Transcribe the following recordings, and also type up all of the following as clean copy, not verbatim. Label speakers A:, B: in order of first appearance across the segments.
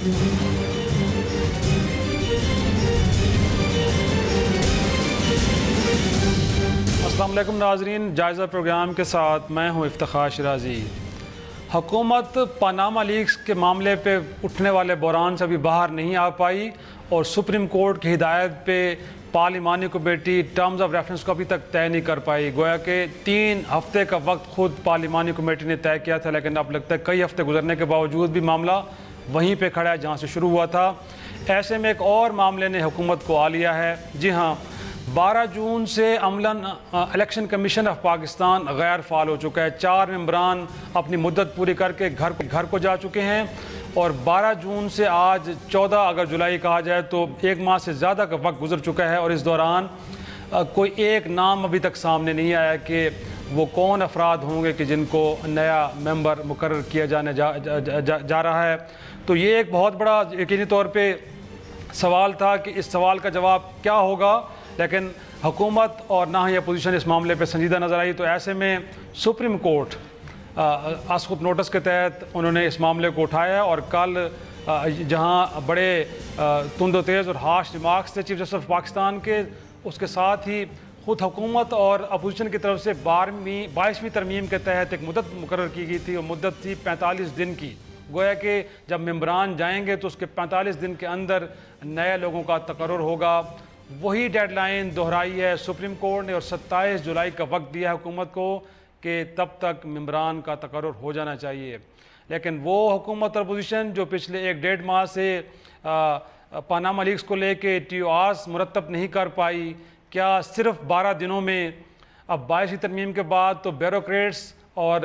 A: अस्सलाम वालेकुम नाज़रीन, जायज़ा प्रोग्राम के साथ मैं हूँ इफ्तिखार शिराजी। हुकूमत पनामा लीक्स के मामले पे उठने वाले बहरान से अभी बाहर नहीं आ पाई और सुप्रीम कोर्ट की हिदायत पे पार्लिमानी कमेटी टर्म्स ऑफ रेफरेंस को अभी तक तय नहीं कर पाई। गोया कि 3 हफ्ते का वक्त खुद पार्लिमानी कमेटी ने तय किया था, लेकिन अब लगता है कई हफ्ते गुजरने के बावजूद भी मामला वहीं पे खड़ा है जहाँ से शुरू हुआ था। ऐसे में एक और मामले ने हुकूमत को आ लिया है। जी हाँ, 12 जून से Amlan election commission of Pakistan गैर फ़ाल हो चुका है। 4 मेंबरान अपनी मुद्दत पूरी करके घर को जा चुके हैं और 12 जून से आज 14 अगर जुलाई कहा जाए तो 1 माह से ज़्यादा का वक्त गुजर चुका है और इस दौरान कोई एक नाम अभी तक सामने नहीं आया कि वो कौन अफराद होंगे कि जिनको नया मेंबर मुकर्रर किया जाने जा रहा है। तो ये एक बहुत बड़ा यकीनी तौर पे सवाल था कि इस सवाल का जवाब क्या होगा, लेकिन हुकूमत और ना ही अपोजिशन इस मामले पे संजीदा नज़र आई। तो ऐसे में सुप्रीम कोर्ट आसकुत नोटिस के तहत उन्होंने इस मामले को उठाया और कल जहां बड़े तुंद तेज़ और हाश रिमार्क्स थे चीफ जस्टिस ऑफ पाकिस्तान के, उसके साथ ही ख़ुद हुकूमत और अपोजिशन की तरफ से 22वीं तरमीम के तहत एक मुद्दत मुकर्रर की गई थी और मुद्दत थी 45 दिन की। गोया कि जब मेंबरान जाएंगे तो उसके 45 दिन के अंदर नए लोगों का तकर्रुर होगा। वही डेडलाइन दोहराई है सुप्रीम कोर्ट ने और 27 जुलाई का वक्त दिया है हुकूमत को कि तब तक मेंबरान का तकर्रुर हो जाना चाहिए। लेकिन वो हुकूमत और अपोजिशन जो पिछले 1-1.5 माह से पनामा लीक्स को लेके TORs मुरतब नहीं कर पाई, क्या सिर्फ 12 दिनों में अब 22वीं तरमीम के बाद तो ब्यूरोक्रेट्स और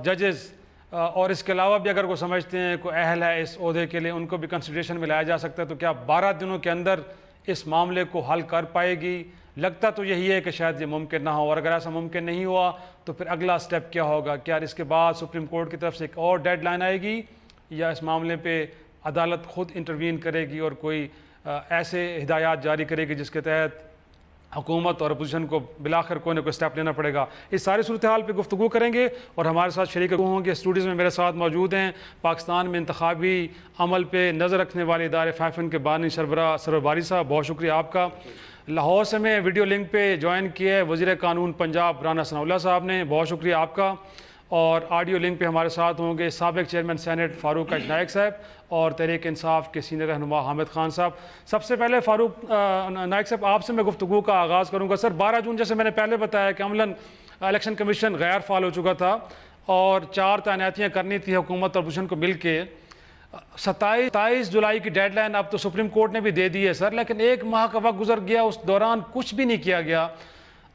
A: जजेस और इसके अलावा भी अगर वो समझते हैं कोई अहल है इस ओहदे के लिए, उनको भी कंसिडरेशन में लाया जा सकता है। तो क्या 12 दिनों के अंदर इस मामले को हल कर पाएगी? लगता तो यही है कि शायद ये मुमकिन ना हो, और अगर ऐसा मुमकिन नहीं हुआ तो फिर अगला स्टेप क्या होगा? क्या इसके बाद सुप्रीम कोर्ट की तरफ से एक और डेडलाइन आएगी या इस मामले पे अदालत खुद इंटरवीन करेगी और कोई ऐसे हिदायत जारी करेगी जिसके तहत हुकूमत और अपोजिशन को बिलाखिर कोई ना कोई स्टेप लेना पड़ेगा? इस सारी सूरत हाल पर गुफ्तगू करेंगे और हमारे साथ शरीक होंगे। स्टूडियोज़ में मेरे साथ मौजूद हैं पाकिस्तान में इंतखाबी अमल पे नज़र रखने वाले इदारे फैफन के बानी सरबराह सरवर बारी साहब, बहुत शुक्रिया आपका। लाहौर से मैं वीडियो लिंक पे ज्वाइन किया है वज़ीर कानून पंजाब राना सनाउल्लाह साहब ने, बहुत शुक्रिया आपका। और ऑडियो लिंक पे हमारे साथ होंगे साबिक चेयरमैन सेनेट फ़ारूक नाइक साहब और तहरीक इंसाफ के सीनियर रहनुमा हामिद खान साहब। सबसे पहले फ़ारूक नाइक साहब, आपसे मैं गुफ्तगू का आगाज़ करूँगा। सर, 12 जून जैसे मैंने पहले बताया कि अमलन इलेक्शन कमीशन गैर फ़ाल हो चुका था और 4 तैनातियाँ करनी थी हुकूमत और अपोजिशन को मिल के। 27 जुलाई की डेडलाइन अब तो सुप्रीम कोर्ट ने भी दे दी है सर, लेकिन 1 माह का वक्त गुजर गया, उस दौरान कुछ भी नहीं किया गया।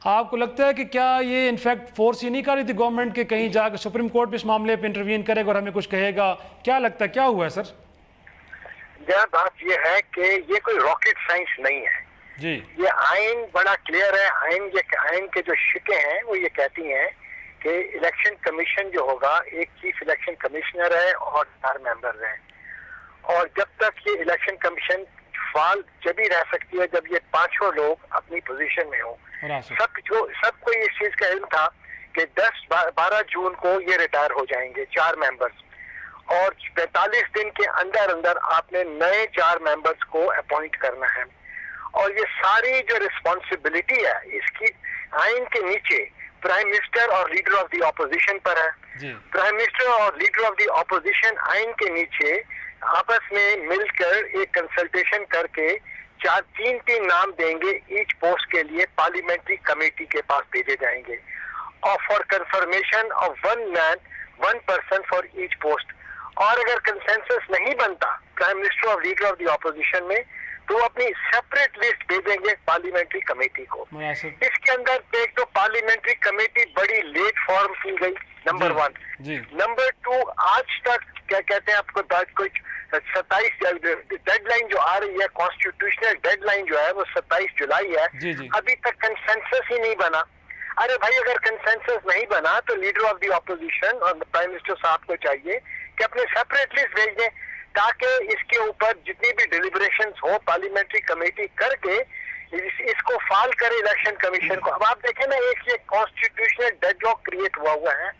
A: आपको लगता है कि क्या ये इनफैक्ट फोर्स ही नहीं कर रही थी गवर्नमेंट के कहीं जाकर सुप्रीम कोर्ट भी इस मामले पे इंटरवीन करेगा और हमें कुछ कहेगा? क्या लगता है क्या हुआ है सर?
B: बात ये है कि ये कोई रॉकेट साइंस नहीं है जी। ये आइन बड़ा क्लियर है। आइन के जो शिके हैं वो ये कहती हैं कि इलेक्शन कमीशन जो होगा एक चीफ इलेक्शन कमिश्नर है और 4 मेंबर हैं, और जब तक ये इलेक्शन कमीशन फाल जब ही रह सकती है जब ये 5 लोग अपनी पोजीशन में हो। सबको इस चीज का इल्म था कि 10-12 जून को ये रिटायर हो जाएंगे 4 मेंबर्स, और 45 दिन के अंदर अंदर आपने नए 4 मेंबर्स को अपॉइंट करना है। और ये सारी जो रिस्पॉन्सिबिलिटी है इसकी आइन के नीचे प्राइम मिनिस्टर और लीडर ऑफ द ऑपोजिशन पर है। प्राइम मिनिस्टर और लीडर ऑफ द ऑपोजिशन आइन के नीचे आपस में मिलकर एक कंसल्टेशन करके 3 नाम देंगे ईच पोस्ट के लिए, पार्लियामेंट्री कमेटी के पास भेजे जाएंगे और for confirmation of 1 man 1 person for each post. और अगर कंसेंसस नहीं बनता प्राइम मिनिस्टर और लीडर ऑफ द ऑपोजिशन में तो अपनी सेपरेट लिस्ट भेजेंगे पार्लियामेंट्री कमेटी को। इसके अंदर एक तो पार्लियामेंट्री कमेटी बड़ी लेट फॉर्म की गई, नंबर 1। नंबर 2, आज तक क्या कहते हैं आपको कुछ 27 डेडलाइन जो आ रही है, कॉन्स्टिट्यूशनल डेडलाइन जो है वो 27 जुलाई है। अभी तक कंसेंसस ही नहीं बना। अरे भाई, अगर कंसेंसस नहीं बना तो लीडर ऑफ द ऑपोजिशन और प्राइम मिनिस्टर साहब को चाहिए कि अपने सेपरेट लिस्ट भेज दें ताकि इसके ऊपर जितनी भी डिलिब्रेशंस हो पार्लियामेंट्री कमेटी करके इसको फाल करे इलेक्शन कमीशन को। अब आप देखें ना, एक ये कॉन्स्टिट्यूशनल डेडलॉक क्रिएट हुआ है।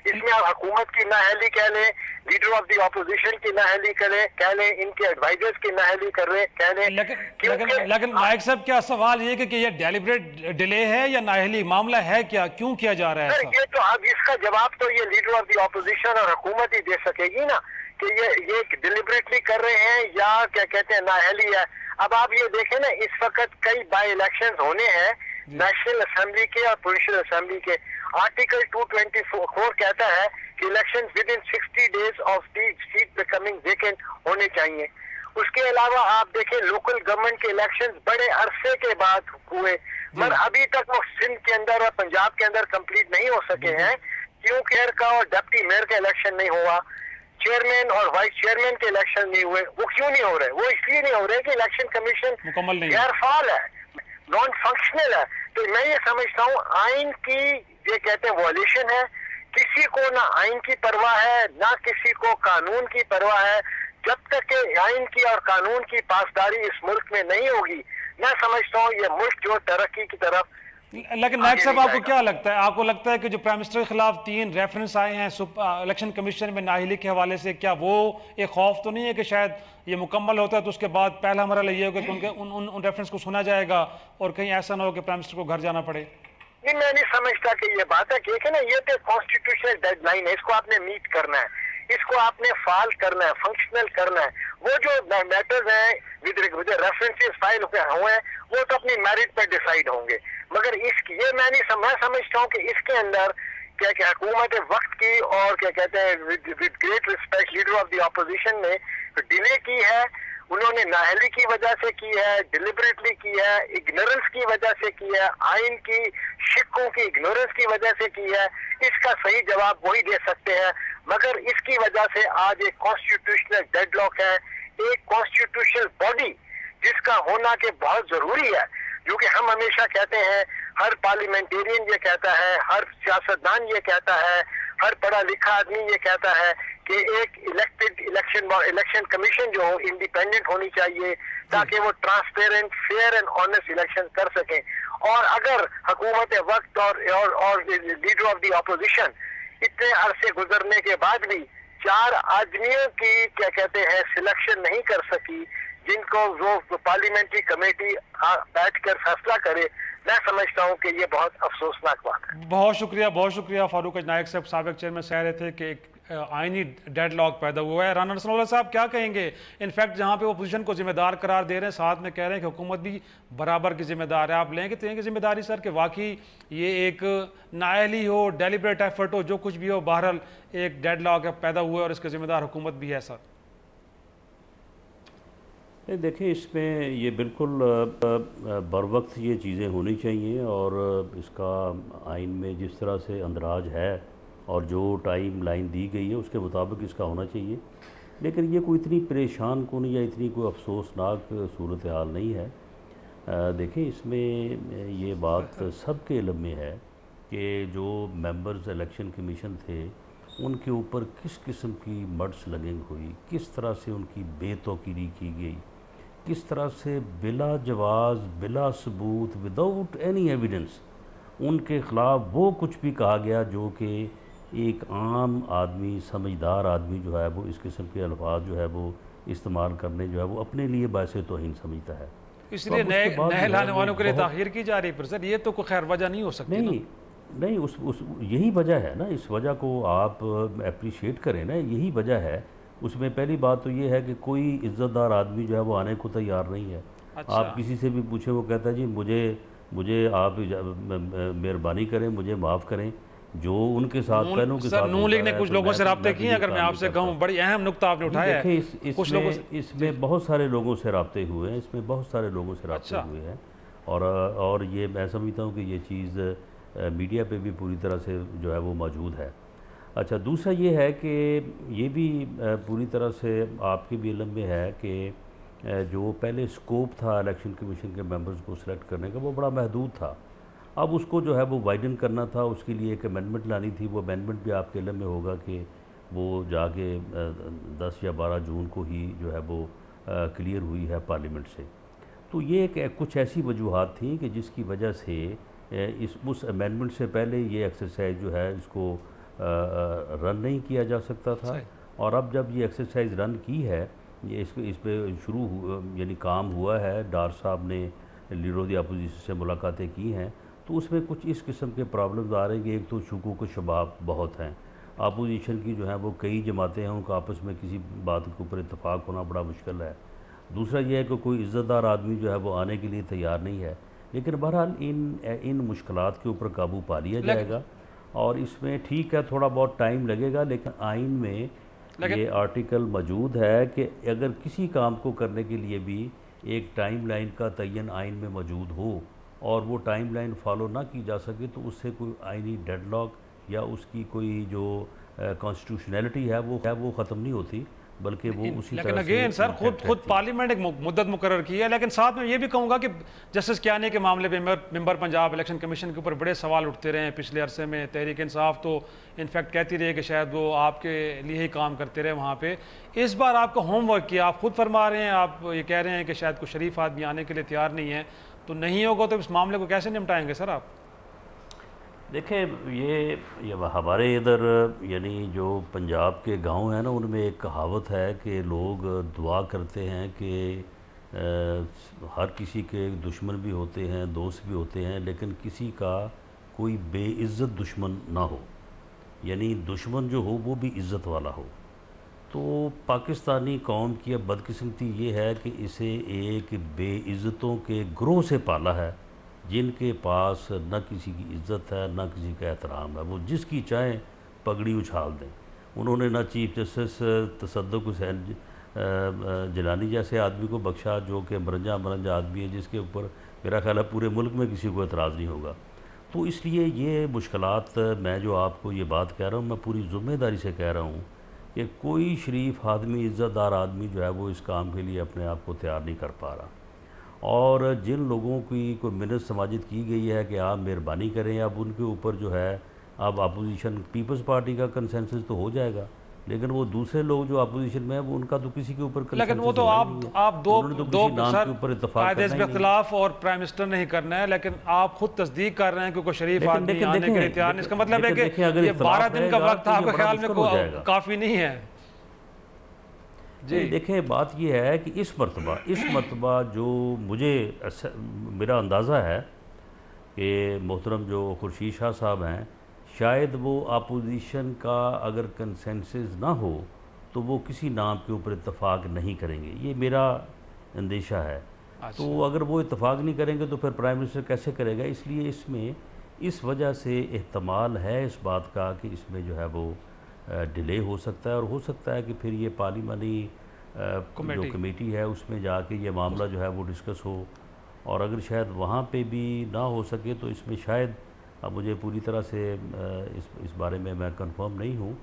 B: इसमें आप हुकूमत की नाअहली कह लें, लीडर ऑफ द ऑपोजिशन की नाअहली करें, कह लें इनके एडवाइजर्स की नाअहली कर रहे, कह लें।
A: लेकिन नायक साहब क्या सवाल ये कि ये डेलिब्रेट डिले है या नाअहली, मामला है क्या, क्यों किया जा रहा है ऐसा?
B: ये तो अब इसका जवाब तो ये लीडर ऑफ द ऑपोजिशन और हुकूमत ही दे सकेगी ना कि ये डिलिबरेटली कर रहे हैं या क्या कहते हैं नाअहली है। अब आप ये देखें ना, इस वक्त कई बाई इलेक्शंस होने हैं नेशनल असेंबली के और प्रोविंशियल असेंबली के। आर्टिकल 224 कहता है कि election with in 60 days of the seat becoming vacant होने चाहिए। उसके अलावा आप देखें लोकल गवर्नमेंट के इलेक्शंस बड़े अरसे के बाद हुए, मगर अभी तक वो सिंध के अंदर और पंजाब के अंदर कंप्लीट नहीं हो सके हैं क्योंकि मेयर का और डिप्टी मेयर का इलेक्शन नहीं हुआ, चेयरमैन और वाइस चेयरमैन के इलेक्शन नहीं हुए। वो क्यों नहीं हो रहे? वो इसलिए नहीं हो रहे कि इलेक्शन कमीशन गैरफाल है, नॉन फंक्शनल है। तो मैं ये समझता हूँ आइन की ये कहते हैं वॉल्यूशन है। किसी को ना आइन की परवाह है ना किसी को कानून की परवाह है। जब तक के आइन की और कानून की पासदारी इस मुल्क में नहीं होगी, मैं समझता हूँ ये मुल्क जो तरक्की की तरफ।
A: लेकिन नायक साहब आपको क्या लगता है, आपको लगता है कि जो प्राइम मिनिस्टर के खिलाफ 3 रेफरेंस आए हैं इलेक्शन कमीशन में नाअहली के हवाले से, क्या वो एक खौफ तो नहीं है कि शायद ये मुकम्मल होता है तो उसके बाद पहला मरहला ये होगा कि उनके उन रेफरेंस को सुना जाएगा और कहीं ऐसा ना हो कि प्राइम मिनिस्टर को घर जाना पड़े?
B: नहीं, मैं नहीं समझता कि ये बात है कि ना ये तो कॉन्स्टिट्यूशनल डेडलाइन है, इसको आपने मीट करना है, इसको आपने फाल करना है, फंक्शनल करना है। वो जो मैटर्स हैं विद रेफरेंसेस फाइल हुए हैं वो तो अपनी मेरिट पर डिसाइड होंगे, मगर ये मैं समझता हूँ कि इसके अंदर क्या हुकूमत वक्त की और क्या कहते हैं with great respect leader of the opposition ने डिले की है। उन्होंने नाअहली की वजह से की है, डिलिबरेटली की है, इग्नोरेंस की वजह से की है, आइन की शिक्कों की इग्नोरेंस की वजह से की है। इसका सही जवाब वही दे सकते हैं, मगर इसकी वजह से आज एक कॉन्स्टिट्यूशनल डेडलॉक है। एक कॉन्स्टिट्यूशनल बॉडी जिसका होना के बहुत जरूरी है, जो कि हम हमेशा कहते हैं, हर पार्लियामेंटेरियन ये कहता है, हर सियासतदान ये कहता है, हर पढ़ा लिखा आदमी ये कहता है कि एक इलेक्टेड इलेक्शन कमीशन जो हो इंडिपेंडेंट होनी चाहिए ताकि वो transparent, fair and honest election कर सकें। और अगर हुकूमत वक्त और लीडर ऑफ द ऑपोजिशन इतने अरसे गुजरने के बाद भी 4 आदमियों की क्या कहते हैं सिलेक्शन नहीं कर सकी जिनको वो पार्लियामेंट्री कमेटी बैठकर फैसला करे, मैं समझता हूं कि ये बहुत अफसोसनाक बात है।
A: बहुत शुक्रिया फारूक नायक साहब, साबिक चेयरमैन कह रहे थे कि एक आइनी डेडलॉक पैदा हुआ है। राना नसरुल्लाह साहब क्या कहेंगे? इनफैक्ट जहां पे अपोजिशन को जिम्मेदार करार दे रहे हैं, साथ में कह रहे हैं कि हुकूमत भी बराबर की जिम्मेदार है, आप लेंगे तो जिम्मेदारी सर कि वाकई ये एक नाअहली हो, डेलिब्रेट एफर्ट हो, जो कुछ भी हो, बहरहाल एक डेडलॉक पैदा हुआ है और इसके जिम्मेदार हुकूमत भी है सर?
C: देखिए, इसमें ये बिल्कुल बर वक्त ये चीज़ें होनी चाहिए और इसका आइन में जिस तरह से अंदराज है और जो टाइम लाइन दी गई है उसके मुताबिक इसका होना चाहिए। लेकिन ये कोई इतनी परेशान कुन या इतनी कोई अफसोसनाक सूरत हाल नहीं है। देखिए, इसमें ये बात सबके इल्म में है कि जो मेंबर्स इलेक्शन कमीशन थे उनके ऊपर किस किस्म की मड स्लगिंग हुई, किस तरह से उनकी बेतौकीरी की गई, किस तरह से बिला जवाज़, बिला सबूत, विदाउट एनी एविडेंस उनके ख़िलाफ़ वो कुछ भी कहा गया जो कि एक आम आदमी, समझदार आदमी जो है वो इस किस्म के अल्फाज जो है वो इस्तेमाल करने जो है वो अपने लिए बायसे तौहीन समझता है।
A: इसलिए नए लाने वालों के लिए ताख़ीर की जा रही है। सर ये तो कोई खैर वजह नहीं हो सकती।
C: नहीं, उस यही वजह है ना, इस वजह को आप अप्रिशिएट करें ना, यही वजह है। उसमें पहली बात तो ये है कि कोई इज़्ज़तदार आदमी जो है वो आने को तैयार नहीं है। अच्छा। आप किसी से भी पूछें वो कहता है जी मुझे आप मेहरबानी करें, मुझे माफ़ करें। जो उनके साथ पहलों के साथ
A: नून लीग ने कुछ लोगों से राब्ते किए, अगर मैं आपसे कहूँ, बड़ी अहम नुक्ता आपने उठाया है।
C: कुछ लोगों इसमें बहुत सारे लोगों से राब्ते हुए हैं, इसमें बहुत सारे लोगों से राब्ते हुए हैं और ये मैं समझता हूँ कि ये चीज़ मीडिया पे भी पूरी तरह से जो है वो मौजूद है। अच्छा, दूसरा ये है कि ये भी पूरी तरह से आपके भी इल्म में है कि जो पहले स्कोप था इलेक्शन कमीशन के मेंबर्स को सिलेक्ट करने का वो बड़ा महदूद था। अब उसको जो है वो वाइडन करना था, उसके लिए एक अमेंडमेंट लानी थी। वो अमेंडमेंट भी आपके इल्म में होगा कि वो जाके 10 या 12 जून को ही जो है वो क्लियर हुई है पार्लियामेंट से। तो ये कुछ ऐसी वजूहात थी कि जिसकी वजह से उस अमेंडमेंट से पहले ये एक्सरसाइज जो है इसको रन नहीं किया जा सकता था और अब जब ये एक्सरसाइज रन की है, ये इस पर शुरू यानी काम हुआ है, डार साहब ने लीडरों दी अपोजिशन से मुलाकातें की हैं, तो उसमें कुछ इस किस्म के प्रॉब्लम्स आ रहे हैं कि एक तो शुकूक शबाब बहुत हैं, अपोजिशन की जो है वो कई जमातें हैं, उनका आपस में किसी बात के ऊपर इत्तेफाक होना बड़ा मुश्किल है। दूसरा यह है कि कोई इज़्ज़तदार आदमी जो है वो आने के लिए तैयार नहीं है। लेकिन बहरहाल इन मुश्किलात के ऊपर काबू पा लिया जाएगा और इसमें ठीक है थोड़ा बहुत टाइम लगेगा, लेकिन आइन में ये आर्टिकल मौजूद है कि अगर किसी काम को करने के लिए भी एक टाइम लाइन का तयन आइन में मौजूद हो और वो टाइम लाइन फॉलो ना की जा सके तो उससे कोई आइनी डेडलॉक या उसकी कोई जो कॉन्स्टिट्यूशनैलिटी है वो ख़त्म नहीं होती, बल्कि वो उसी
A: लेकिन अगेन सर खुद पार्लियामेंट एक मुद्दत मुकर्रर की है। लेकिन साथ में ये भी कहूँगा कि जस्टिस कियानी के मामले पे मेंबर पंजाब इलेक्शन कमीशन के ऊपर बड़े सवाल उठते रहे हैं पिछले अरसे में। तहरीक इंसाफ तो इनफैक्ट कहती रही कि शायद वो आपके लिए ही काम करते रहे वहाँ पे। इस बार आपका होमवर्क किया, आप खुद फरमा रहे हैं, आप ये कह रहे हैं कि शायद कोई शरीफ आदमी आने के लिए तैयार नहीं है, तो नहीं होगा तो इस मामले को कैसे निपटाएंगे सर आप?
C: देखें ये हमारे इधर यानी जो पंजाब के गांव हैं ना, उनमें एक कहावत है कि लोग दुआ करते हैं कि हर किसी के दुश्मन भी होते हैं, दोस्त भी होते हैं, लेकिन किसी का कोई बेइज्जत दुश्मन ना हो, यानी दुश्मन जो हो वो भी इज़्ज़त वाला हो। तो पाकिस्तानी कौम की अब बदकिस्मती ये है कि इसे एक बेइज्जतों के ग्रोह से पाला है, जिनके पास न किसी की इज़्ज़त है न किसी का एहतराम है। वो जिसकी चाहें पगड़ी उछाल दें। उन्होंने ना चीफ जस्टिस तसद्दुक़ हुसैन जिलानी जैसे आदमी को बख्शा, जो कि मरंजा आदमी है, जिसके ऊपर मेरा ख्याल है पूरे मुल्क में किसी को एतराज़ नहीं होगा। तो इसलिए ये मुश्किलात, मैं जो आपको ये बात कह रहा हूँ, मैं पूरी ज़िम्मेदारी से कह रहा हूँ कि कोई शरीफ आदमी, इज़्ज़तदार आदमी जो है वो इस काम के लिए अपने आप को तैयार नहीं कर पा रहा। और जिन लोगों की कोई मिन्नत समाजित की गई है कि आप मेहरबानी करें, अब उनके ऊपर जो है अब अपोजिशन पीपल्स पार्टी का कंसेंसस तो हो जाएगा, लेकिन वो दूसरे लोग जो अपोजिशन में है वो उनका तो किसी के ऊपर,
A: लेकिन वो तो आप दो सर इख्तिलाफ और प्राइम मिनिस्टर नहीं करना है, लेकिन आप खुद तस्दीक कर रहे हैं कि कोई शरीफ आदमी आने के लिए तैयार नहीं। इसका मतलब है कि ये 12 दिन का वक्त आपके ख्याल में काफ़ी नहीं है
C: जी। देखें बात यह है कि इस मरतबा जो मुझे मेरा अंदाज़ा है कि मोहतरम जो खुर्शीद शाह साहब हैं, शायद वो अपोजिशन का अगर कंसेंसस ना हो तो वो किसी नाम के ऊपर इत्तफाक नहीं करेंगे, ये मेरा अंदेशा है। तो अगर वो इत्तफाक नहीं करेंगे तो फिर प्राइम मिनिस्टर कैसे करेगा? इसलिए इसमें इस वजह से एहतमाल है इस बात का कि इसमें जो है वो डिले हो सकता है, और हो सकता है कि फिर ये पार्लिमानी जो कमेटी है उसमें जाके ये मामला जो है वो डिस्कस हो, और अगर शायद वहाँ पे भी ना हो सके तो इसमें शायद, अब मुझे पूरी तरह से इस बारे में मैं कंफर्म नहीं हूँ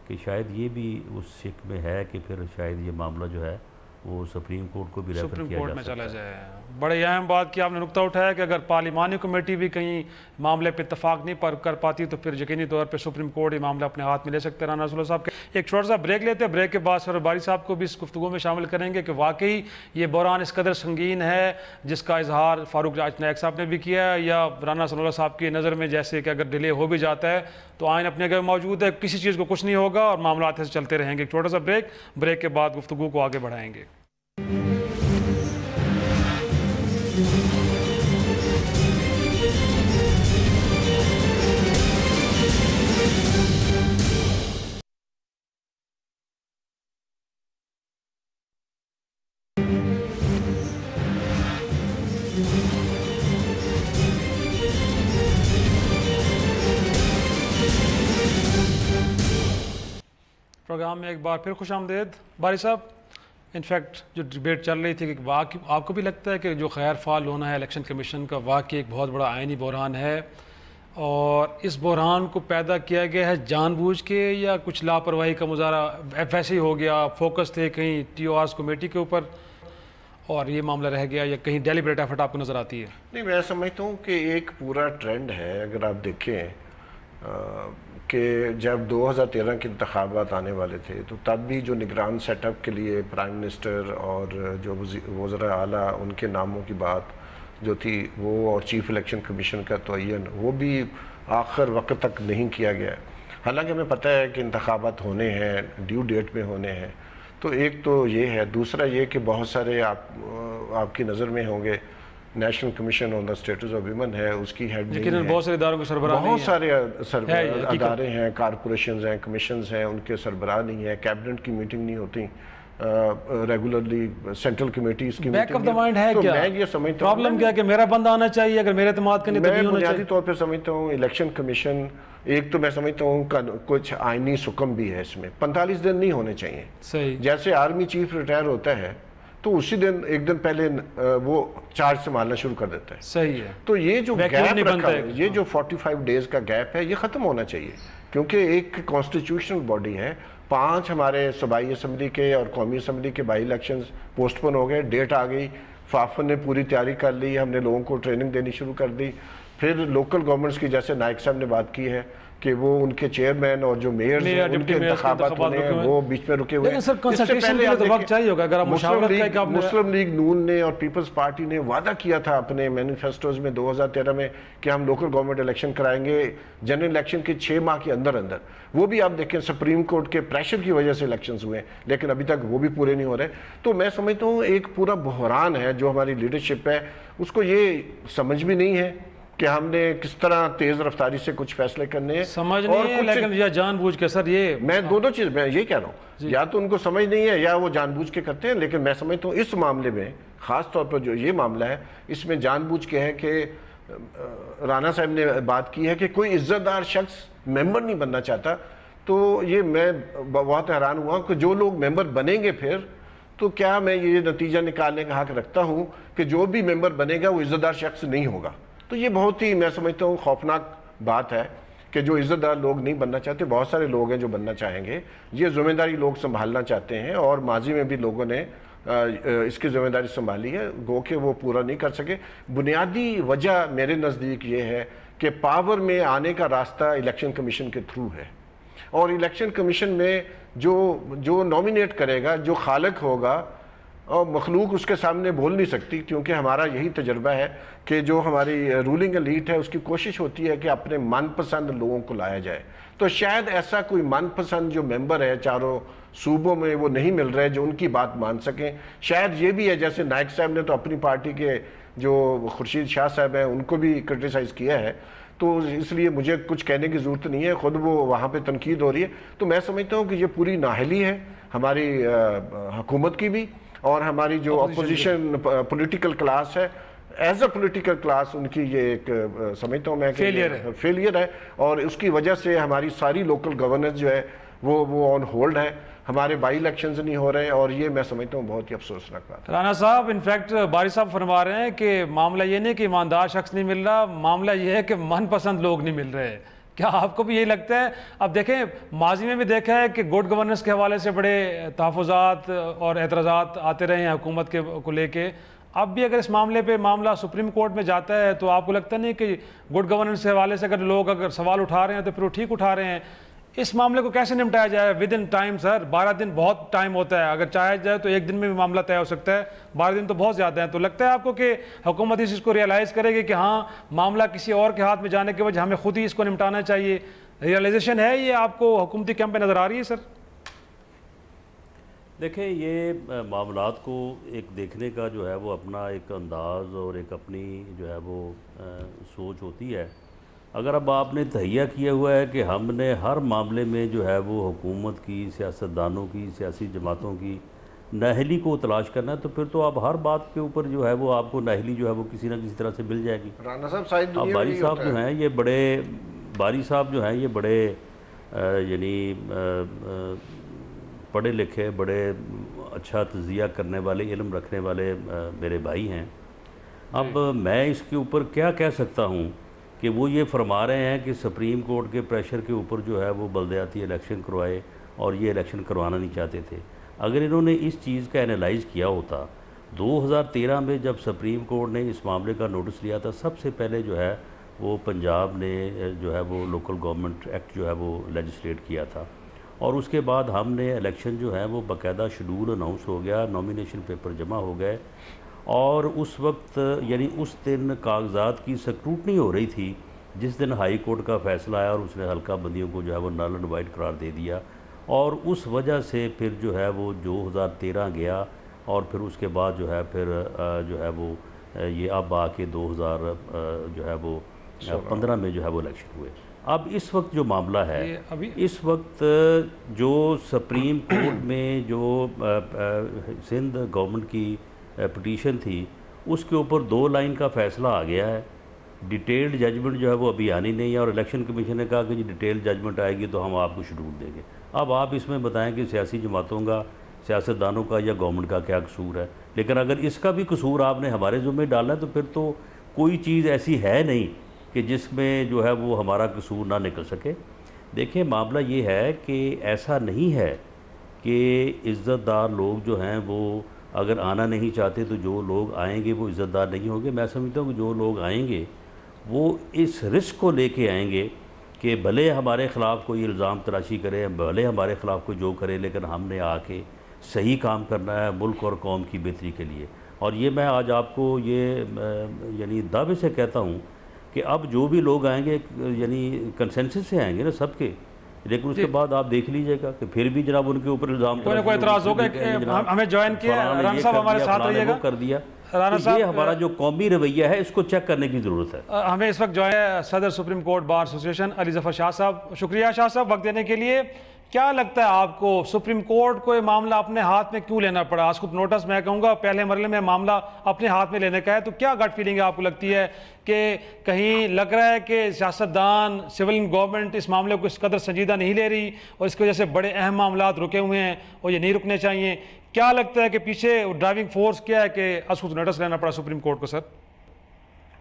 C: कि शायद ये भी उस शिक में है कि फिर शायद ये मामला जो है वो सुप्रीम कोर्ट को भी रेफर किया जा सकता है।
A: बड़े अहम बात की आपने नुक्ता उठाया कि अगर पार्लिमानी कमेटी भी कहीं मामले पर इत्तफाक नहीं कर पाती तो फिर यकीनी तौर पर सुप्रीम कोर्ट ये मामला अपने हाथ में ले सकते हैं। राना रसूलुल्लाह साहब के एक छोटा सा ब्रेक लेते हैं, ब्रेक के बाद सर बारी साहब को भी इस गुफ्तगू में शामिल करेंगे कि वाकई ये बहरान इस कदर संगीन है जिसका इजहार फारूक नायक साहब ने भी किया है, या राना रसूलुल्लाह साहब की नज़र में जैसे कि अगर डिले हो भी जाता है तो आइन अपने जगह मौजूद है, किसी चीज़ को कुछ नहीं होगा और मामला ऐसे चलते रहेंगे। एक छोटा सा ब्रेक के बाद गुफ्तगू को आगे बढ़ाएंगे। प्रोग्राम में एक बार फिर खुशामदीद बारी साहब। इनफैक्ट जो डिबेट चल रही थी कि आपको भी लगता है कि जो खैर फाल होना है इलेक्शन कमीशन का वाकई एक बहुत बड़ा आइनी बहरान है, और इस बहरान को पैदा किया गया है जानबूझ के या कुछ लापरवाही का मुजाहरा वैसे ही हो गया, फोकस थे कहीं TORs कमेटी के ऊपर और ये मामला रह गया, या कहीं डेलिब्रेट एफर्ट आपको नज़र आती है?
D: नहीं, मैं समझता हूँ कि एक पूरा ट्रेंड है। अगर आप देखें कि जब 2013 के इंतखाबात आने वाले थे तो तब भी जो निगरान सेटअप के लिए प्राइम मिनिस्टर और जो वज़ीर आला उनके नामों की बात जो थी वो, और चीफ इलेक्शन कमीशन का तयन, वो भी आखिर वक्त तक नहीं किया गया। हालांकि हमें पता है कि इंतखाबात होने हैं, ड्यू डेट में होने हैं। तो एक तो ये है, दूसरा ये कि बहुत सारे आपकी नज़र में होंगे national commission on the status of women है, उसकी हेड
A: लेकिन बहुत सारे इदारों के सरबराह
D: बहुत सारे अदारे हैं, कारपोरेशन हैं, कमीशन हैं, उनके सरबराह नहीं है, कैबिनेट की मीटिंग नहीं होती रेगुलरली, सेंट्रल कमेटीज की
A: बैक ऑफ द माइंड है। तो क्या मैं ये समझता हूँ प्रॉब्लम क्या है कि मेरा बंदा आना चाहिए, अगर मेरे एतमाद का नहीं तो नहीं
D: बुनियादी तौर पर समझता हूँ इलेक्शन कमीशन, एक तो मैं समझता हूँ कुछ आईनी सुकम भी है इसमें, 45 दिन नहीं होने चाहिए।
A: सही,
D: जैसे आर्मी चीफ रिटायर होता है तो उसी दिन एक दिन पहले वो चार्ज संभालना शुरू कर देता है।
A: सही है।
D: तो ये जो गैप रखा है, ये जो 45 डेज का गैप है, ये खत्म होना चाहिए, क्योंकि एक कॉन्स्टिट्यूशनल बॉडी है। 5 हमारे सूबाई असम्बली के और कौमी असम्बली के बाई इलेक्शंस पोस्टपोन हो गए, डेट आ गई, फाफन ने पूरी तैयारी कर ली, हमने लोगों को ट्रेनिंग देनी शुरू कर दी। फिर लोकल गवर्नमेंट्स की, जैसे नाइक साहब ने बात की है कि वो उनके चेयरमैन और जो मेयर हैं उनके इंतखाबात होने हैं, वो बीच में रुके हुए हैं। मुस्लिम लीग नून ने और पीपल्स पार्टी ने वादा किया था अपने मैनिफेस्टोज में 2013 में कि हम लोकल गवर्नमेंट इलेक्शन कराएंगे जनरल इलेक्शन के 6 माह के अंदर अंदर। वो भी आप देखें सुप्रीम कोर्ट के प्रेशर की वजह से इलेक्शंस हुए, लेकिन अभी तक वो भी पूरे नहीं हो रहे। तो मैं समझता हूँ एक पूरा बहरान है जो हमारी लीडरशिप है, उसको ये समझ भी नहीं है कि हमने किस तरह तेज रफ्तारी से कुछ फैसले करने हैं,
A: समझ नहीं है, लेकिन या जानबूझ के सर, ये
D: मैं दोनों चीज मैं ये कह रहा हूँ, या तो उनको समझ नहीं है या वो जानबूझ के करते हैं। लेकिन मैं समझता हूँ इस मामले में खास तौर पर जो ये मामला है, इसमें जानबूझ के है कि राणा साहब ने बात की है कि कोई इज्जतदार शख्स मेंबर नहीं बनना चाहता। तो ये मैं बहुत हैरान हुआ कि जो लोग मेंबर बनेंगे फिर तो क्या मैं ये नतीजा निकालने का हक रखता हूँ कि जो भी मेंबर बनेगा वो इज्जतदार शख्स नहीं होगा। तो ये बहुत ही मैं समझता हूँ खौफनाक बात है कि जो इज्जतदार लोग नहीं बनना चाहते, बहुत सारे लोग हैं जो बनना चाहेंगे, ये जिम्मेदारी लोग संभालना चाहते हैं और माजी में भी लोगों ने इसकी जिम्मेदारी संभाली है, गो के वो पूरा नहीं कर सके। बुनियादी वजह मेरे नज़दीक ये है कि पावर में आने का रास्ता इलेक्शन कमीशन के थ्रू है, और इलेक्शन कमीशन में जो नॉमिनेट करेगा, जो खालक होगा, और मखलूक उसके सामने बोल नहीं सकती, क्योंकि हमारा यही तजर्बा है कि जो हमारी रूलिंग एलीट है उसकी कोशिश होती है कि अपने मनपसंद लोगों को लाया जाए। तो शायद ऐसा कोई मनपसंद जो मेंबर है चारों सूबों में वो नहीं मिल रहे जो उनकी बात मान सकें। शायद ये भी है, जैसे नाइक साहब ने तो अपनी पार्टी के जो खुर्शीद शाह साहब हैं उनको भी क्रिटिसाइज़ किया है, तो इसलिए मुझे कुछ कहने की ज़रूरत नहीं है, ख़ुद वो वहाँ पे तनकीद हो रही है। तो मैं समझता हूँ कि ये पूरी नाअहली है हमारी हुकूमत की भी, और हमारी जो अपोजिशन पॉलिटिकल क्लास है, एज अ पॉलिटिकल क्लास उनकी ये एक समझता हूँ मैं फेलियर है, और उसकी वजह से हमारी सारी लोकल गवर्नेंस जो है वो ऑन होल्ड है, हमारे बाई इलेक्शंस नहीं हो रहे हैं, और ये मैं समझता हूँ बहुत ही अफसोसनाक बात है।
A: राणा साहब, इनफैक्ट बारी साहब फरमा रहे हैं कि मामला ये नहीं कि ईमानदार शख्स नहीं मिल रहा, मामला ये है कि मनपसंद लोग नहीं मिल रहे। क्या आपको भी यही लगता है? अब देखें, माजी में भी देखा है कि गुड गवर्नेंस के हवाले से बड़े तहफ़्फ़ुज़ात और एतराज़ात आते रहे हैं हुकूमत को लेके। अब भी अगर इस मामले पे मामला सुप्रीम कोर्ट में जाता है तो आपको लगता नहीं कि गुड गवर्नेंस के हवाले से अगर लोग अगर सवाल उठा रहे हैं तो फिर वो ठीक उठा रहे हैं? इस मामले को कैसे निपटाया जाए विद इन टाइम? सर 12 दिन बहुत टाइम होता है, अगर चाहे जाए तो एक दिन में भी मामला तय हो सकता है, 12 दिन तो बहुत ज़्यादा है। तो लगता है आपको कि हुकूमत इस चीज़ को रियलाइज़ करेगी कि हाँ मामला किसी और के हाथ में जाने के वजह हमें खुद ही इसको निपटाना चाहिए? रियलाइजेशन है ये आपको हुकूमती कैंप में नज़र आ रही है? सर
C: देखें, ये मामलात को एक देखने का जो है वो अपना एक अंदाज़ और एक अपनी जो है वो सोच होती है। अगर अब आपने तहैया किया हुआ है कि हमने हर मामले में जो है वो हुकूमत की, सियासतदानों की, सियासी जमातों की नाअहली को तलाश करना है, तो फिर तो आप हर बात के ऊपर जो है वो आपको नाअहली जो है वो किसी ना किसी तरह से मिल जाएगी।
D: राणा साहब,
C: अब बारी साहब जो हैं ये बड़े बारी साहब जो हैं ये बड़े यानी पढ़े लिखे, बड़े अच्छा तज़िया करने वाले, इल्म रखने वाले मेरे भाई हैं। अब मैं इसके ऊपर क्या कह सकता हूँ कि वो ये फरमा रहे हैं कि सुप्रीम कोर्ट के प्रेशर के ऊपर जो है वो बल्दियाती इलेक्शन करवाए और ये इलेक्शन करवाना नहीं चाहते थे। अगर इन्होंने इस चीज़ का एनालाइज़ किया होता, 2013 में जब सुप्रीम कोर्ट ने इस मामले का नोटिस लिया था, सबसे पहले जो है वो पंजाब ने जो है वो लोकल गवर्नमेंट एक्ट जो है वो लेजिस्लेट किया था, और उसके बाद हमने इलेक्शन जो है वो बाकायदा शेड्यूल अनाउंस हो गया, नॉमिनेशन पेपर जमा हो गए, और उस वक्त यानी उस दिन कागजात की स्क्रूटनी हो रही थी जिस दिन हाई कोर्ट का फैसला आया और उसने हल्का बंदियों को जो है वो नल एंड वाइट करार दे दिया, और उस वजह से फिर जो है वो 2013 गया और फिर उसके बाद जो है फिर जो है वो ये अब आके 2000 जो है वो 15 में जो है वो इलेक्शन हुए। अब इस वक्त जो मामला है, इस वक्त जो सुप्रीम कोर्ट में जो सिंध गवर्नमेंट की पिटीशन थी उसके ऊपर 2 लाइन का फैसला आ गया है। डिटेल्ड जजमेंट जो है वो अभी आनी नहीं है और इलेक्शन कमीशन ने कहा कि जी डिटेल्ड जजमेंट आएगी तो हम आपको शेड्यूल देंगे। अब आप इसमें बताएं कि सियासी जमातों का, सियासतदानों का या गवर्नमेंट का क्या कसूर है। लेकिन अगर इसका भी कसूर आपने हमारे ज़ुम्मे डाला है तो फिर तो कोई चीज़ ऐसी है नहीं कि जिसमें जो है वो हमारा कसूर ना निकल सके। देखिए मामला ये है कि ऐसा नहीं है कि इज़्ज़तदार लोग जो हैं वो अगर आना नहीं चाहते तो जो लोग आएंगे वो इज़्ज़तदार नहीं होंगे। मैं समझता हूँ कि जो लोग आएंगे वो इस रिस्क को लेके आएंगे कि भले हमारे ख़िलाफ़ कोई इल्ज़ाम तराशी करे, भले हमारे ख़िलाफ़ कोई जो करे, लेकिन हमने आके सही काम करना है मुल्क और कौम की बेहतरी के लिए। और ये मैं आज आपको ये यानी दावे से कहता हूँ कि अब जो भी लोग आएंगे यानी कंसेंसस से आएंगे ना सबके, लेकिन उसके बाद आप देख लीजिएगा कि फिर भी जनाब उनके ऊपर इल्ज़ाम
A: कोई इतराज़ होगा, हमें ज्वाइन किया, राना साहब हमारे साथ रहिएगा,
C: कर दिया।
A: राना साहब
C: ये हमारा जो कौमी रवैया है इसको चेक करने की ज़रूरत है।
A: हमें इस वक्त जो है सदर supreme court bar association Ali Zafar Shah साहब, शुक्रिया शाह साहब वक्त देने के लिए। क्या लगता है आपको सुप्रीम कोर्ट को ये मामला अपने हाथ में क्यों लेना पड़ा? आज खुद नोटिस मैं कहूँगा पहले मरले में मामला अपने हाथ में लेने का है, तो क्या गट फीलिंग आपको लगती है कि कहीं लग रहा है कि सियासतदान, सिविल गवर्नमेंट इस मामले को इस कदर संजीदा नहीं ले रही और इसकी वजह से बड़े अहम मामला रुके हुए हैं और ये नहीं रुकने चाहिए? क्या लगता है कि पीछे ड्राइविंग फोर्स क्या है कि आज खुद नोटिस लेना पड़ा सुप्रीम कोर्ट को? सर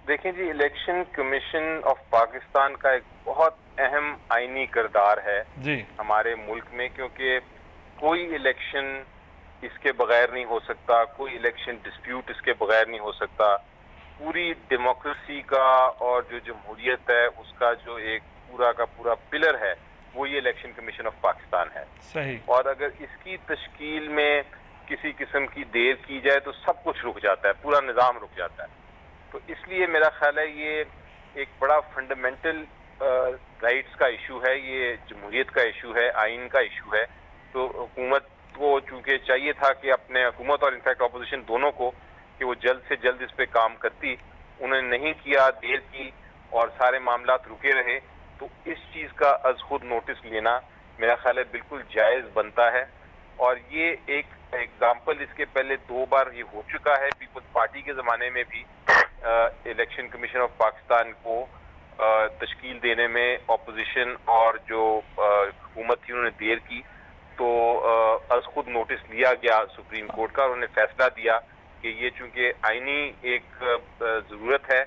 E: देखें जी, इलेक्शन कमीशन ऑफ पाकिस्तान का एक बहुत अहम आईनी किरदार है जी हमारे मुल्क में, क्योंकि कोई इलेक्शन इसके बगैर नहीं हो सकता, कोई इलेक्शन डिस्प्यूट इसके बगैर नहीं हो सकता। पूरी डेमोक्रेसी का और जो जमहूरियत है उसका जो एक पूरा का पूरा पिलर है वो ये इलेक्शन कमीशन ऑफ पाकिस्तान है। सही। और अगर इसकी तश्कील में किसी किस्म की देर की जाए तो सब कुछ रुक जाता है, पूरा निज़ाम रुक जाता है। तो इसलिए मेरा ख्याल है ये एक बड़ा फंडामेंटल राइट्स का इशू है, ये जमहूरियत का इशू है, आइन का इशू है। तो हुकूमत को चूंकि चाहिए था कि अपने हुकूमत और इनफैक्ट अपोजिशन दोनों को कि वो जल्द से जल्द इस पे काम करती, उन्होंने नहीं किया, देर की और सारे मामला रुके रहे। तो इस चीज़ का अज खुद नोटिस लेना मेरा ख्याल है बिल्कुल जायज़ बनता है। और ये एक एग्जाम्पल इसके पहले 2 बार ये हो चुका है। पीपल्स पार्टी के ज़माने में भी इलेक्शन कमीशन ऑफ पाकिस्तान को तश्कील देने में अपोजिशन और जो हुकूमत थी उन्होंने देर की, तो अज खुद नोटिस लिया गया सुप्रीम कोर्ट का और उन्होंने फैसला दिया कि ये चूंकि आईनी एक ज़रूरत है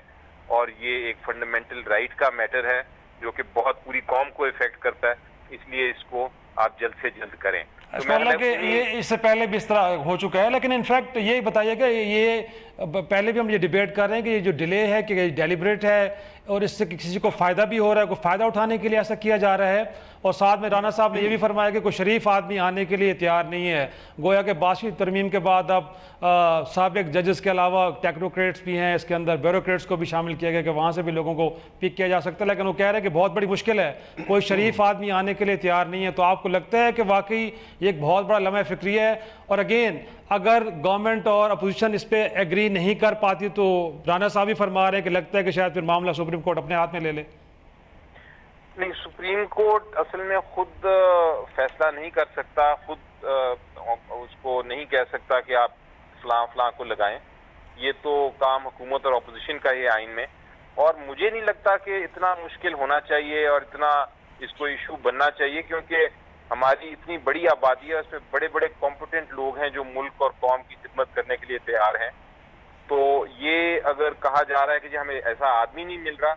E: और ये एक फंडामेंटल राइट का मैटर है जो कि बहुत पूरी कौम को इफेक्ट करता है, इसलिए इसको आप जल्द से जल्द करें।
A: तो कि ये इससे पहले भी इस तरह हो चुका है, लेकिन इनफैक्ट ये बताइएगा, ये पहले भी हम ये डिबेट कर रहे हैं कि ये जो डिले है कि डेलिब्रेट है और इससे किसी को फ़ायदा भी हो रहा है, कोई फ़ायदा उठाने के लिए ऐसा किया जा रहा है। और साथ में राना साहब ने ये भी फरमाया कि कोई शरीफ आदमी आने के लिए तैयार नहीं है। गोया के 22वीं तरमीम के बाद अब साबिक जजेस के अलावा टेक्नोक्रेट्स भी हैं, इसके अंदर ब्यूरोक्रेट्स को भी शामिल किया गया कि वहाँ से भी लोगों को पिक किया जा सकता है। लेकिन वो कह रहे हैं कि बहुत बड़ी मुश्किल है, कोई शरीफ आदमी आने के लिए तैयार नहीं है। तो आपको लगता है कि वाकई ये एक बहुत बड़ा लम्हा फिक्री है? और अगेन अगर गवर्नमेंट और अपोजिशन इस पर एग्री नहीं कर पाती तो राना साहब भी फरमा रहे हैं कि लगता है कि शायद फिर मामला सुप्रीम कोर्ट अपने हाथ में ले ले।
E: नहीं, सुप्रीम कोर्ट असल में खुद फैसला नहीं कर सकता, खुद उसको नहीं कह सकता कि आप फलां फलां को लगाएं। ये तो काम हुकूमत और अपोजिशन का ही आइन में, और मुझे नहीं लगता कि इतना मुश्किल होना चाहिए और इतना इसको इशू बनना चाहिए, क्योंकि हमारी इतनी बड़ी आबादी है, उसमें बड़े बड़े कॉम्पिटेंट लोग हैं जो मुल्क और कौम की खिदमत करने के लिए तैयार हैं। तो ये अगर कहा जा रहा है कि जी हमें ऐसा आदमी नहीं मिल रहा,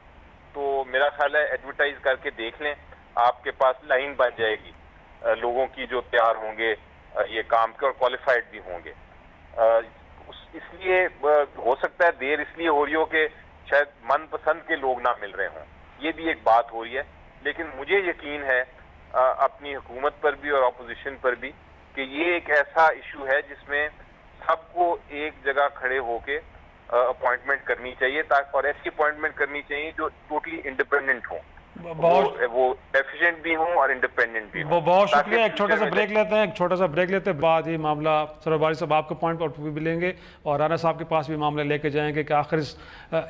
E: तो मेरा ख्याल है एडवर्टाइज करके देख लें, आपके पास लाइन बन जाएगी लोगों की जो तैयार होंगे ये काम के और क्वालिफाइड भी होंगे। इसलिए हो सकता है देर इसलिए हो रही हो कि शायद मनपसंद के लोग ना मिल रहे हों, ये भी एक बात हो रही है। लेकिन मुझे यकीन है अपनी हुकूमत पर भी और अपोजिशन पर भी कि ये एक ऐसा इशू है जिसमें सबको एक जगह खड़े होके अपॉइंटमेंट करनी चाहिए, ताकि और ऐसी अपॉइंटमेंट करनी चाहिए जो टोटली इंडिपेंडेंट हो, वो एफिशिएंट भी हों और इंडिपेंडेंट भी हों।
A: बहुत शुक्रिया। एक छोटा सा ब्रेक लेते हैं, एक छोटा सा ब्रेक लेते हैं, बाद ये मामला सरोवर वारिस साहब आपके पॉइंट पर भी लेंगे और राना साहब के पास भी मामला लेके जाएंगे कि आखिर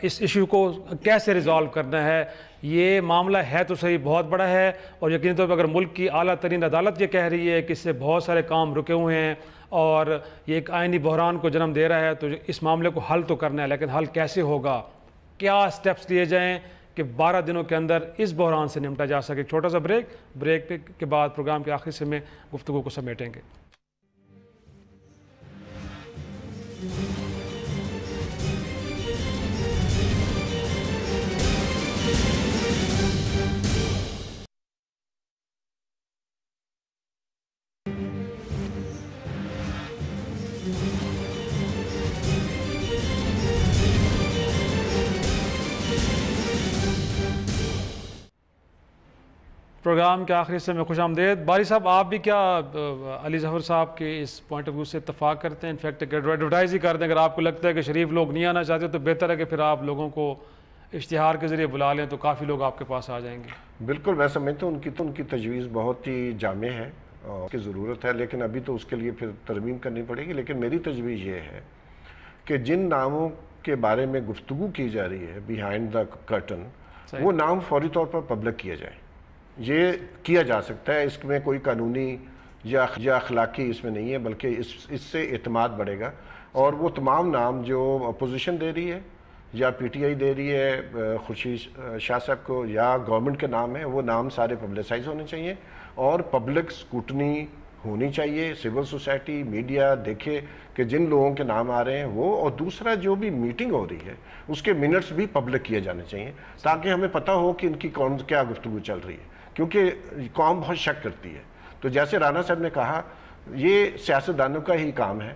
A: इस इशू को कैसे रिजॉल्व करना है। ये मामला है तो सही बहुत बड़ा है और यकीनी तौर पर अगर मुल्क की आला तरीन अदालत ये कह रही है कि इससे बहुत सारे काम रुके हुए हैं और ये एक आइनी बहरान को जन्म दे रहा है, तो इस मामले को हल तो करना है, लेकिन हल कैसे होगा, क्या स्टेप्स लिए जाएँ कि 12 दिनों के अंदर इस बहरान से निपटा जा सके। छोटा सा ब्रेक के बाद प्रोग्राम के आखिर से में गुफ्तगू को समेटेंगे। प्रोग्राम के आखिरी से में खुश आमदेद। बारी साहब, आप भी क्या अली ज़फ़र साहब के इस पॉइंट ऑफ व्यू से इत्तफाक करते हैं? इनफैक्ट एडवर्टाइज ही कर दें, अगर आपको लगता है कि शरीफ लोग नहीं आना चाहते तो बेहतर है कि फिर आप लोगों को इश्तिहार के ज़रिए बुला लें तो काफ़ी लोग आपके पास आ जाएंगे।
D: बिल्कुल, मैं समझता हूँ उनकी तजवीज़ बहुत ही जामे है और उसकी ज़रूरत है, लेकिन अभी तो उसके लिए फिर तरमीम करनी पड़ेगी। लेकिन मेरी तजवीज़ ये है कि जिन नामों के बारे में गुफ्तगू की जा रही है बिहाइंड द कर्टन, वो नाम फौरी तौर पर पब्लिक किया जाए। ये किया जा सकता है, इसमें कोई कानूनी या अखलाकी इसमें नहीं है, बल्कि इससे एतमाद बढ़ेगा और वो तमाम नाम जो अपोजिशन दे रही है या पीटीआई दे रही है खुर्शीद शाह साहब को या गवर्नमेंट के नाम है, वो नाम सारे पब्लिसाइज होने चाहिए और पब्लिक स्क्रूटनी होनी चाहिए। सिविल सोसाइटी, मीडिया देखे कि जिन लोगों के नाम आ रहे हैं वो, और दूसरा जो भी मीटिंग हो रही है उसके मिनट्स भी पब्लिक किए जाने चाहिए ताकि हमें पता हो कि इनकी कौन क्या गुफ्तगू चल रही है, क्योंकि कौम बहुत शक करती है। तो जैसे राना साहब ने कहा, ये सियासतदानों का ही काम है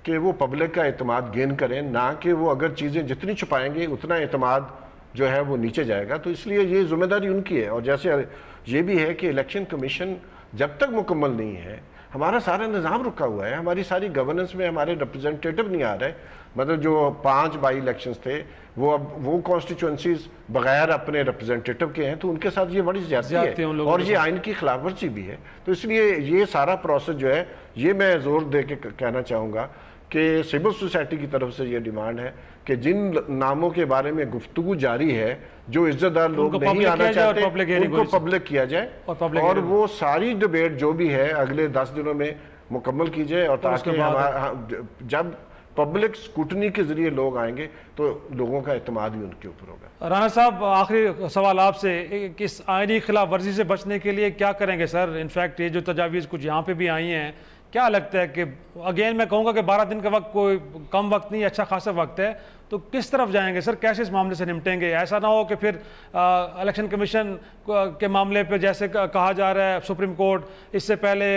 D: कि वो पब्लिक का एतमाद गेन करें, ना कि वो अगर चीज़ें जितनी छुपाएंगे उतना एतमाद जो है वो नीचे जाएगा। तो इसलिए ये जिम्मेदारी उनकी है। और जैसे ये भी है कि इलेक्शन कमीशन जब तक मुकम्मल नहीं है, हमारा सारा निज़ाम रुका हुआ है, हमारी सारी गवर्नेंस में हमारे रिप्रेजेंटेटिव नहीं आ रहे। मतलब जो 5 बाई इलेक्शंस थे वो अब वो कॉन्स्टिट्यूंसीज बगैर अपने रिप्रेजेंटेटिव के हैं, तो उनके साथ ये बड़ी ज़्यादती है और ये आइन की खिलाफवर्जी भी है। तो इसलिए ये सारा प्रोसेस जो है, ये मैं ज़ोर दे के कहना चाहूँगा कि सिविल सोसाइटी की तरफ से ये डिमांड है कि जिन नामों के बारे में गुफ्तगू जारी है, जो इज्जतदार लोग नहीं आना चाहते, उनको पब्लिक किया जाए और वो सारी डिबेट जो भी है अगले 10 दिनों में मुकम्मल की जाए, और ताकि जब पब्लिक स्क्रूटनी के जरिए लोग आएंगे तो लोगों का एतमाद भी उनके ऊपर होगा।
A: राना साहब, आखिरी सवाल आपसे, किस आईनी खिलाफ वर्जी से बचने के लिए क्या करेंगे सर? इनफैक्ट ये जो तजावीज़ कुछ यहाँ पे भी आई हैं, क्या लगता है कि अगेन मैं कहूँगा कि 12 दिन का वक्त कोई कम वक्त नहीं, अच्छा खासा वक्त है, तो किस तरफ जाएंगे सर? कैसे इस मामले से निपटेंगे? ऐसा ना हो कि फिर इलेक्शन कमीशन के मामले पे जैसे कहा जा रहा है सुप्रीम कोर्ट, इससे पहले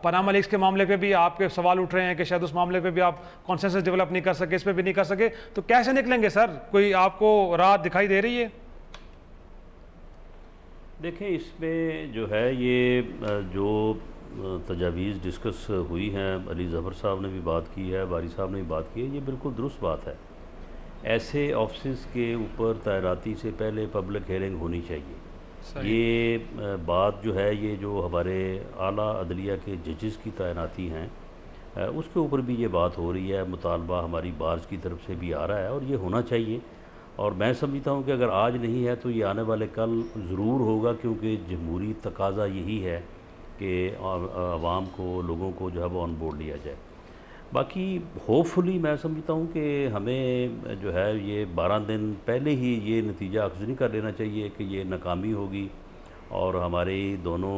A: पनामा लीक्स के मामले पे भी आपके सवाल उठ रहे हैं कि शायद उस मामले पे भी आप कॉन्सेंसस डेवलप नहीं कर सके, इस पर भी नहीं कर सके, तो कैसे निकलेंगे सर? कोई आपको राह दिखाई दे रही है?
C: देखें, इसमें जो है ये जो तजावीज़ डिस्कस हुई हैं, अली ज़फ़र साहब ने भी बात की है, बारी साहब ने भी बात की है, ये बिल्कुल दुरुस्त बात है। ऐसे ऑफिस के ऊपर तैनाती से पहले पब्लिक हेयरिंग होनी चाहिए। ये बात जो है, ये जो हमारे आला अदलिया के जजेस की तैनाती हैं उसके ऊपर भी ये बात हो रही है, मुतालबा हमारी बार्स की तरफ से भी आ रहा है और ये होना चाहिए। और मैं समझता हूँ कि अगर आज नहीं है तो ये आने वाले कल ज़रूर होगा, क्योंकि जमहूरी तकाज़ा यही है कि आवाम को, लोगों को जो है वो ऑन बोर्ड लिया जाए। बाकी होपफुली मैं समझता हूँ कि हमें जो है ये 12 दिन पहले ही ये नतीजा अख्ज़ नहीं कर लेना चाहिए कि ये नाकामी होगी और हमारे दोनों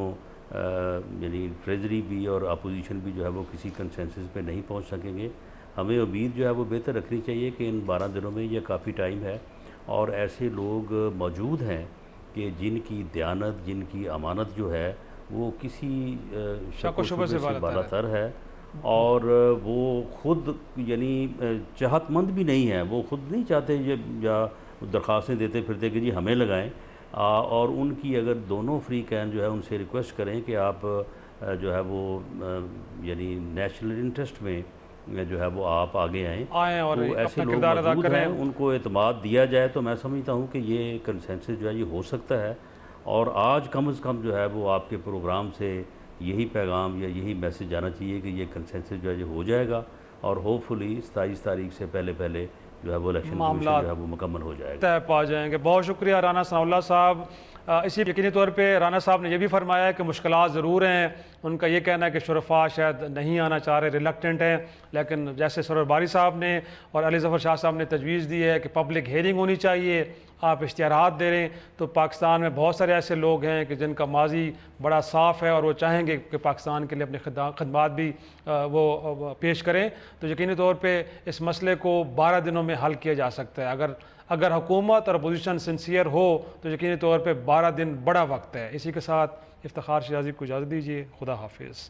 C: यानी ट्रेजरी भी और अपोजिशन भी जो है वो किसी कंसेंसस पे नहीं पहुँच सकेंगे। हमें उम्मीद जो है वो बेहतर रखनी चाहिए कि इन 12 दिनों में ये काफ़ी टाइम है और ऐसे लोग मौजूद हैं कि जिनकी दयानत, जिनकी अमानत जो है वो किसी शक व शुबे से बालातर है और वो खुद यानी चाहतमंद भी नहीं है, वो खुद नहीं चाहते या दरख्वास्तें देते फिरते कि जी हमें लगाएं। और उनकी अगर दोनों फ्री कैन जो है उनसे रिक्वेस्ट करें कि आप जो है वो यानी नेशनल इंटरेस्ट में जो है वो आप आगे आएँ
A: और
C: तो ऐसे लोग मौजूद हैं, उनको एतमाद दिया जाए तो मैं समझता हूँ कि ये कंसेंसस जो है ये हो सकता है। और आज कम से कम जो है वो आपके प्रोग्राम से यही पैगाम या यही मैसेज जाना चाहिए कि ये कंसेंसस जो है ये हो जाएगा और होपफुली 27 तारीख से पहले जो है वो इलेक्शन मामला जो है वो मुकम्मल हो जाएगा,
A: तय पा जाएंगे। बहुत शुक्रिया राना सनाउल्लाह साहब। इसी यकीनी तौर पे राना साहब ने यह भी फरमाया कि मुश्किलात ज़रूर हैं। उनका ये कहना है कि शुरफा शायद नहीं आना चाह रहे, रिलक्टेंट हैं, लेकिन जैसे सरवर बारी साहब ने और अली ज़फ़र शाह साहब ने तजवीज़ दी है कि पब्लिक हेयरिंग होनी चाहिए, आप इश्तिहारात दे रहे हैं, तो पाकिस्तान में बहुत सारे ऐसे लोग हैं कि जिनका माजी बड़ा साफ़ है और वो चाहेंगे कि पाकिस्तान के लिए अपनी खदमात भी वो पेश करें। तो यकीनी तौर पर इस मसले को 12 दिनों में हल किया जा सकता है। अगर हुकूमत और अपोजिशन सिंसियर हो तो यकीनी तौर पे 12 दिन बड़ा वक्त है। इसी के साथ इफ्तिखार शिराजी को इजाज़त दीजिए। खुदा हाफिज़।